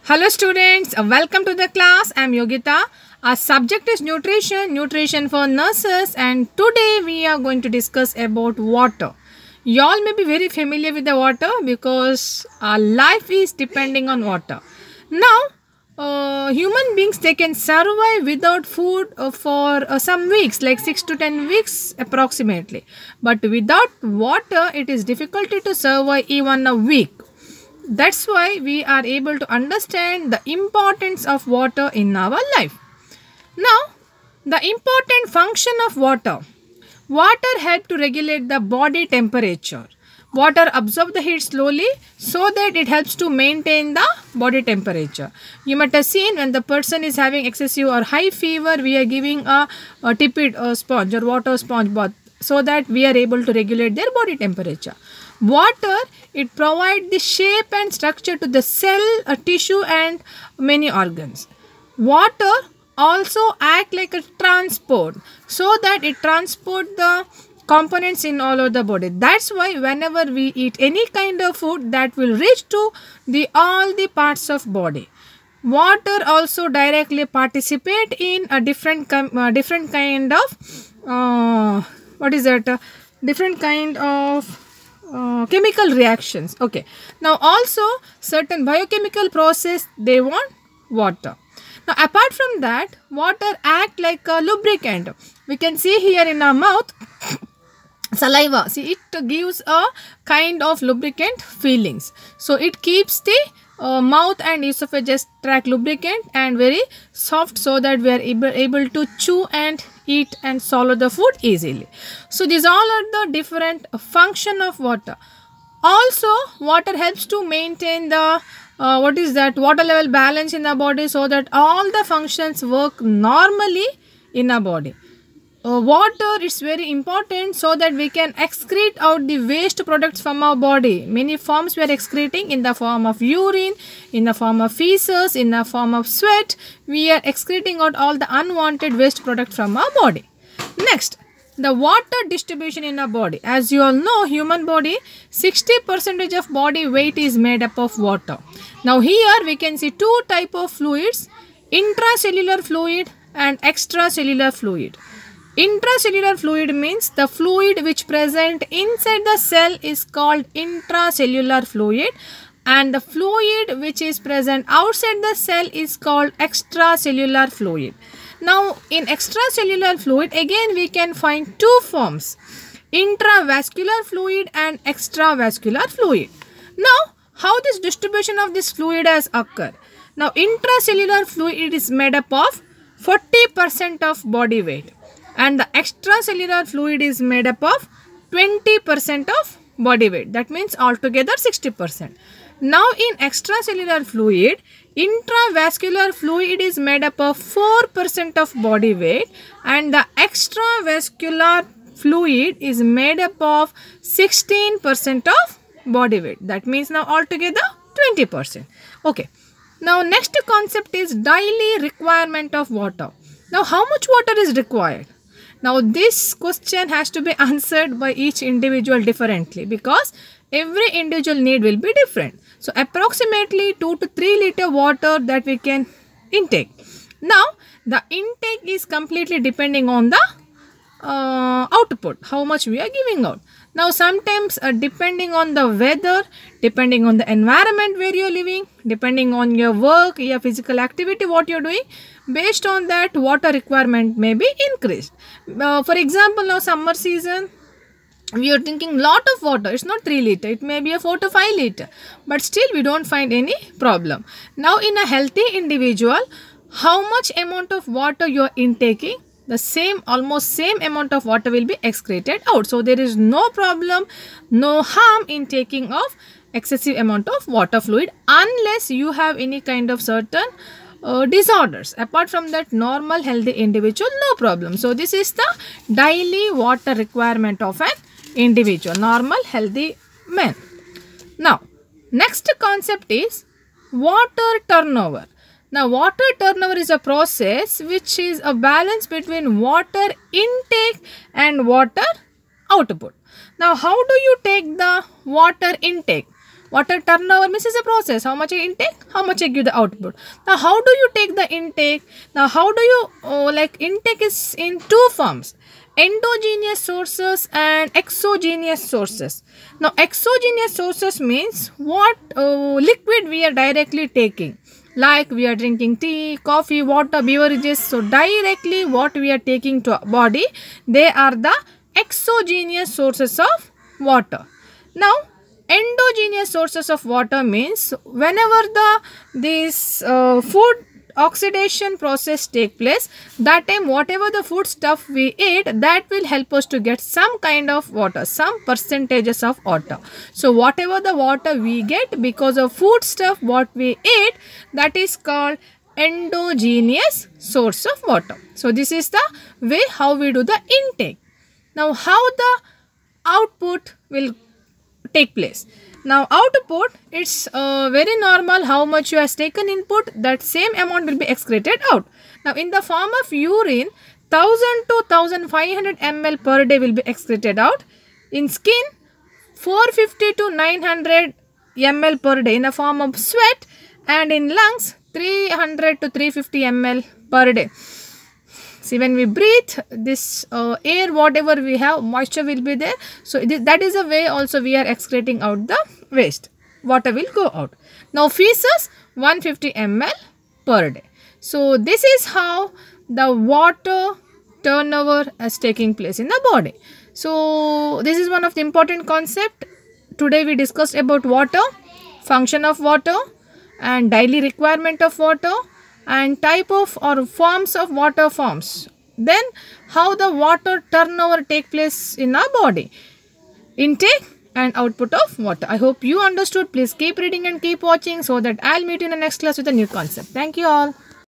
Hello students, welcome to the class. I am Yogita. Our subject is nutrition for nurses, and today we are going to discuss about water. Y'all may be very familiar with the water because our life is depending on water. Now, human beings, they can survive without food for some weeks, like 6 to 10 weeks approximately. But without water, it is difficult to survive even a week. That's why we are able to understand the importance of water in our life. Now, the important function of water. Water helps to regulate the body temperature. Water absorbs the heat slowly so that it helps to maintain the body temperature. You might have seen when the person is having excessive or high fever, we are giving a tepid sponge or water sponge bath so that we are able to regulate their body temperature. Water, it provides the shape and structure to the cell, tissue and many organs. Water also act like a transport so that it transport the components in all over the body. That's why whenever we eat any kind of food, that will reach to all the parts of body. Water also directly participate in a different kind of different kind of chemical reactions. Okay, now also certain biochemical process, they want water. Now apart from that, water act like a lubricant. We can see here in our mouth saliva. See, it gives a kind of lubricant feelings. So it keeps the mouth and esophagus tract lubricant and very soft so that we are able to chew and eat and swallow the food easily. So these all are the different function of water. Also, water helps to maintain the water level balance in the body so that all the functions work normally in our body. Water is very important so that we can excrete out the waste products from our body. Many forms we are excreting in the form of urine, in the form of feces, in the form of sweat. We are excreting out all the unwanted waste products from our body. Next, the water distribution in our body. As you all know, human body, 60% of body weight is made up of water. Now here we can see two type of fluids, intracellular fluid and extracellular fluid. Intracellular fluid means the fluid which present inside the cell is called intracellular fluid, and the fluid which is present outside the cell is called extracellular fluid. Now in extracellular fluid, again we can find two forms, intravascular fluid and extravascular fluid. Now how this distribution of this fluid has occurred? Now intracellular fluid is made up of 40% of body weight, and the extracellular fluid is made up of 20% of body weight. That means altogether 60%. Now in extracellular fluid, intravascular fluid is made up of 4% of body weight, and the extravascular fluid is made up of 16% of body weight. That means now altogether 20%. Okay. Now next concept is daily requirement of water. Now how much water is required? Now this question has to be answered by each individual differently because every individual need will be different. So approximately 2 to 3 liter water that we can intake. Now the intake is completely depending on the output, how much we are giving out. Now sometimes depending on the weather, depending on the environment where you are living, depending on your work, your physical activity, what you are doing, based on that water requirement may be increased. For example, now summer season, we are drinking lot of water. It's not 3 liter, it may be a 4 to 5 liter, but still we don't find any problem. Now in a healthy individual, how much amount of water you are intaking, the almost same amount of water will be excreted out. So there is no problem, no harm in taking of excessive amount of water fluid unless you have any kind of certain disorders. Apart from that, normal healthy individual, no problem. So this is the daily water requirement of an individual, normal healthy man. Now next concept is water turnover. Now water turnover is a process which is a balance between water intake and water output. Now how do you take the water intake? Water turnover means is a process. How much I intake, how much I give the output. Now how do you take the intake? Now how do you intake is in two forms: endogenous sources and exogenous sources. Now exogenous sources means what liquid we are directly taking, like we are drinking tea, coffee, water, beverages. So directly what we are taking to our body, they are the exogenous sources of water. Now endogenous sources of water means whenever this food oxidation process take place, that time whatever the food stuff we eat, that will help us to get some kind of water, some percentages of water. So whatever the water we get because of food stuff what we eat, that is called endogenous source of water. So this is the way how we do the intake. Now how the output will take place. Now output, it's very normal. How much you has taken input, that same amount will be excreted out. Now in the form of urine, 1000 to 1500 ml per day will be excreted out. In skin, 450 to 900 ml per day in the form of sweat, and in lungs 300 to 350 ml per day. See, when we breathe, this air, whatever we have, moisture will be there. So that is a way also we are excreting out the waste. Water will go out. Now feces, 150 ml per day. So this is how the water turnover is taking place in the body. So this is one of the important concept. Today we discussed about water, function of water, and daily requirement of water, and type of or forms of water forms. Then how the water turnover take place in our body. Intake and output of water. I hope you understood. Please keep reading and keep watching so that I'll meet you in the next class with a new concept. Thank you all.